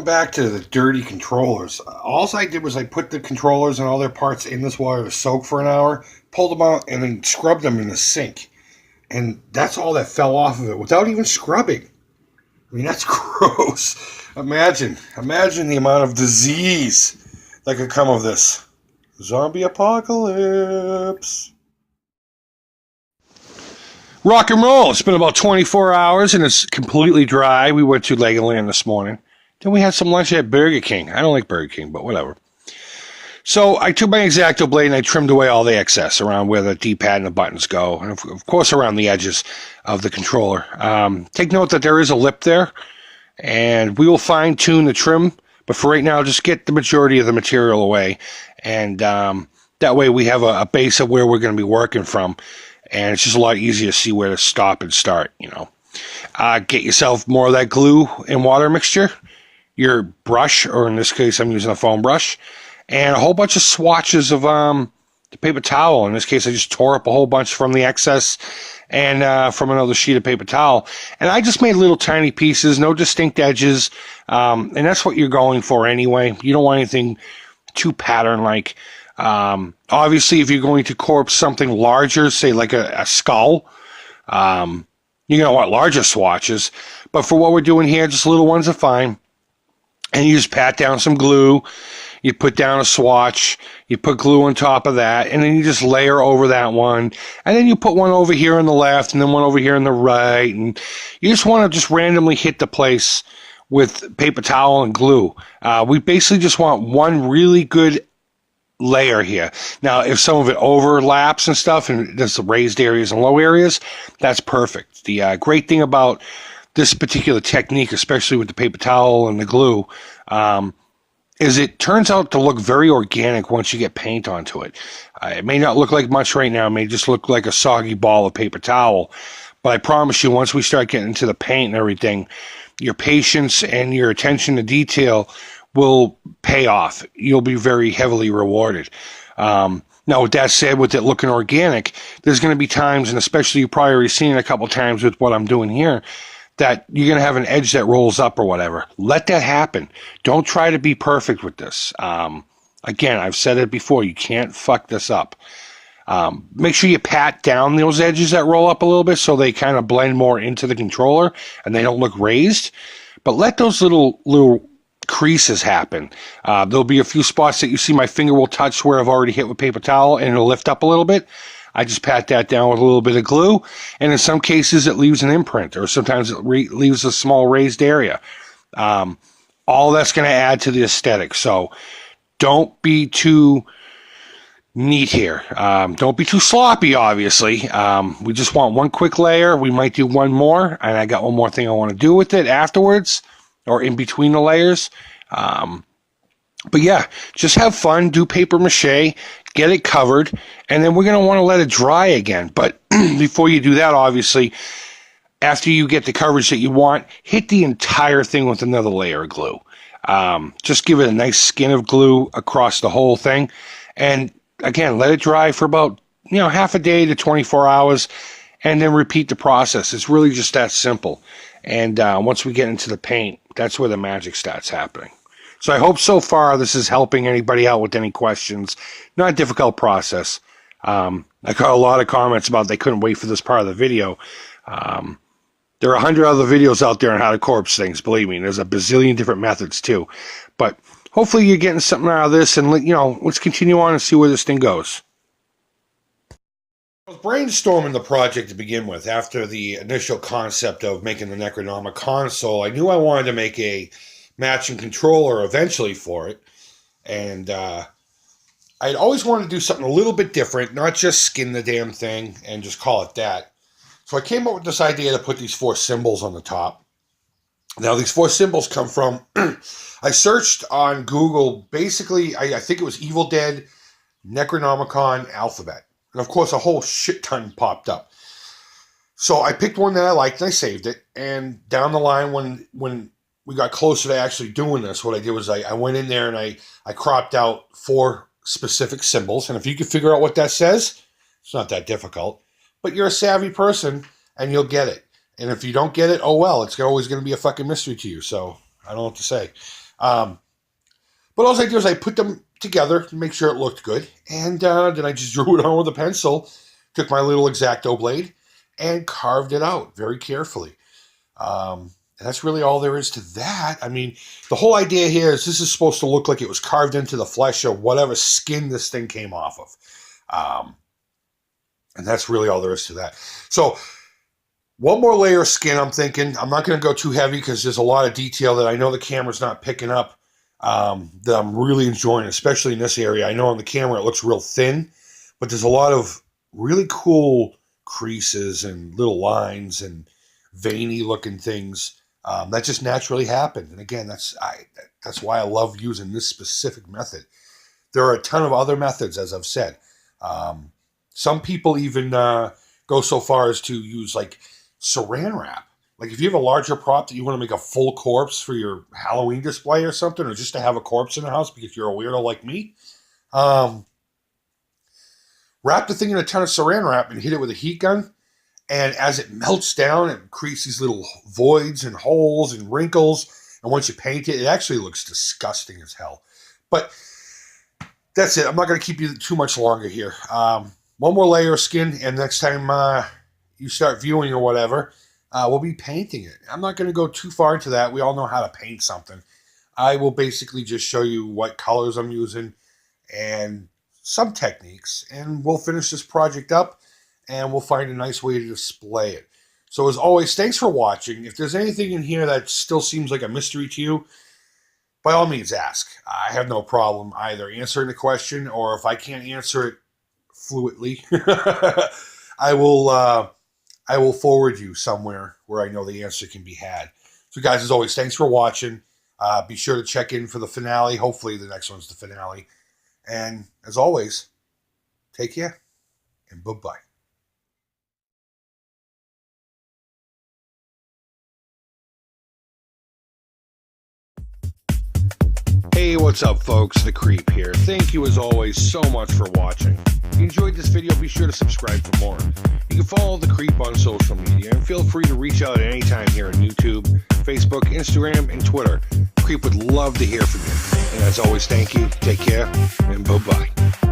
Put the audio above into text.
back to the dirty controllers. All I did was I put the controllers and all their parts in this water to soak for an hour, pulled them out, and then scrubbed them in the sink. And that's all that fell off of it without even scrubbing. I mean, that's gross. Imagine the amount of disease that could come of this. Zombie apocalypse. Rock and roll. It's been about 24 hours and it's completely dry. We went to Legoland this morning. Then we had some lunch at Burger King. I don't like Burger King, but whatever. So I took my X-Acto blade and I trimmed away all the excess around where the D-pad and the buttons go. And of course around the edges of the controller. Take note that there is a lip there. And we will fine-tune the trim. But for right now, just get the majority of the material away. And that way we have a base of where we're going to be working from. And it's just a lot easier to see where to stop and start, you know. Get yourself more of that glue and water mixture. Your brush, or in this case, I'm using a foam brush. And a whole bunch of swatches of the paper towel. In this case, I just tore up a whole bunch from the excess and from another sheet of paper towel. And I just made little tiny pieces, no distinct edges. And that's what you're going for anyway. You don't want anything too pattern-like. Obviously, if you're going to corpse something larger, say like a skull, you're going to want larger swatches. But for what we're doing here, just little ones are fine. And you just pat down some glue. You put down a swatch. You put glue on top of that. And then you just layer over that one. And then you put one over here on the left and then one over here on the right. And you just want to just randomly hit the place with paper towel and glue. We basically just want one really good layer here. Now, if some of it overlaps and stuff, and there's the raised areas and low areas, that's perfect. The great thing about this particular technique, especially with the paper towel and the glue, is it turns out to look very organic once you get paint onto it. It may not look like much right now. It may just look like a soggy ball of paper towel. But I promise you, once we start getting into the paint and everything, your patience and your attention to detail will pay off. You'll be very heavily rewarded. Now, with that said, with it looking organic, there's going to be times, and especially you've probably already seen it a couple times with what I'm doing here, that you're going to have an edge that rolls up or whatever. Let that happen. Don't try to be perfect with this. Again, I've said it before, you can't fuck this up. Make sure you pat down those edges that roll up a little bit so they kind of blend more into the controller and they don't look raised. But let those little creases happen. There'll be a few spots that you see my finger will touch where I've already hit with paper towel and it'll lift up a little bit. I just pat that down with a little bit of glue, and in some cases it leaves an imprint, or sometimes it leaves a small raised area. All that's going to add to the aesthetic. So don't be too neat here. Don't be too sloppy, obviously. We just want one quick layer. We might do one more, and I got one more thing I want to do with it afterwards, or in between the layers. But yeah, just have fun, do paper mache, get it covered, and then we're going to want to let it dry again. But before you do that, obviously, after you get the coverage that you want, hit the entire thing with another layer of glue. Just give it a nice skin of glue across the whole thing. And again, let it dry for about, half a day to 24 hours, and then repeat the process. It's really just that simple. And once we get into the paint, that's where the magic starts happening. So I hope so far this is helping anybody out with any questions. Not a difficult process. I got a lot of comments about they couldn't wait for this part of the video. There are 100 other videos out there on how to corpse things, believe me. There's a bazillion different methods too. But hopefully you're getting something out of this, and let's continue on and see where this thing goes. I was brainstorming the project to begin with. After the initial concept of making the Necronomicionsole, I knew I wanted to make a matching controller eventually for it. And I'd always wanted to do something a little bit different, not just skin the damn thing and just call it that. So I came up with this idea to put these 4 symbols on the top. Now, these 4 symbols come from, I searched on Google, basically, I think it was Evil Dead, Necronomicon, Alphabet. And of course, a whole shit ton popped up. So I picked one that I liked and I saved it. And down the line, when we got closer to actually doing this, what I did was I went in there and I cropped out 4 specific symbols. And if you can figure out what that says, it's not that difficult. But you're a savvy person and you'll get it. And if you don't get it, oh well, it's always going to be a fucking mystery to you. So I don't know what to say. But all I did was I put them together to make sure it looked good. And then I just drew it on with a pencil, took my little X-Acto blade, and carved it out very carefully. And that's really all there is to that. I mean, the whole idea here is this is supposed to look like it was carved into the flesh of whatever skin this thing came off of. And that's really all there is to that. So one more layer of skin, I'm thinking. I'm not going to go too heavy because there's a lot of detail that I know the camera's not picking up that I'm really enjoying, especially in this area. I know on the camera it looks real thin, but there's a lot of really cool creases and little lines and veiny looking things that just naturally happened. And again, that's why I love using this specific method. There are a ton of other methods, as I've said. Some people even go so far as to use like saran wrap. Like if you have a larger prop that you want to make a full corpse for your Halloween display or something, or just to have a corpse in the house because you're a weirdo like me, wrap the thing in a ton of saran wrap and hit it with a heat gun. And as it melts down, it creates these little voids and holes and wrinkles. And once you paint it, it actually looks disgusting as hell. But that's it. I'm not going to keep you too much longer here. One more layer of skin, and next time you start viewing or whatever, we'll be painting it. I'm not going to go too far into that. We all know how to paint something. I will basically just show you what colors I'm using and some techniques, and we'll finish this project up, and we'll find a nice way to display it. So as always, thanks for watching. If there's anything in here that still seems like a mystery to you, by all means ask. I have no problem either answering the question, or if I can't answer it fluently, I will forward you somewhere where I know the answer can be had. So guys, as always, thanks for watching. Be sure to check in for the finale. Hopefully the next one's the finale. And as always, take care and bye-bye. Hey, what's up, folks? The Creep here. Thank you, as always, so much for watching. If you enjoyed this video, be sure to subscribe for more. You can follow The Creep on social media, and feel free to reach out at any time here on YouTube, Facebook, Instagram, and Twitter. Creep would love to hear from you. And as always, thank you, take care, and bye-bye.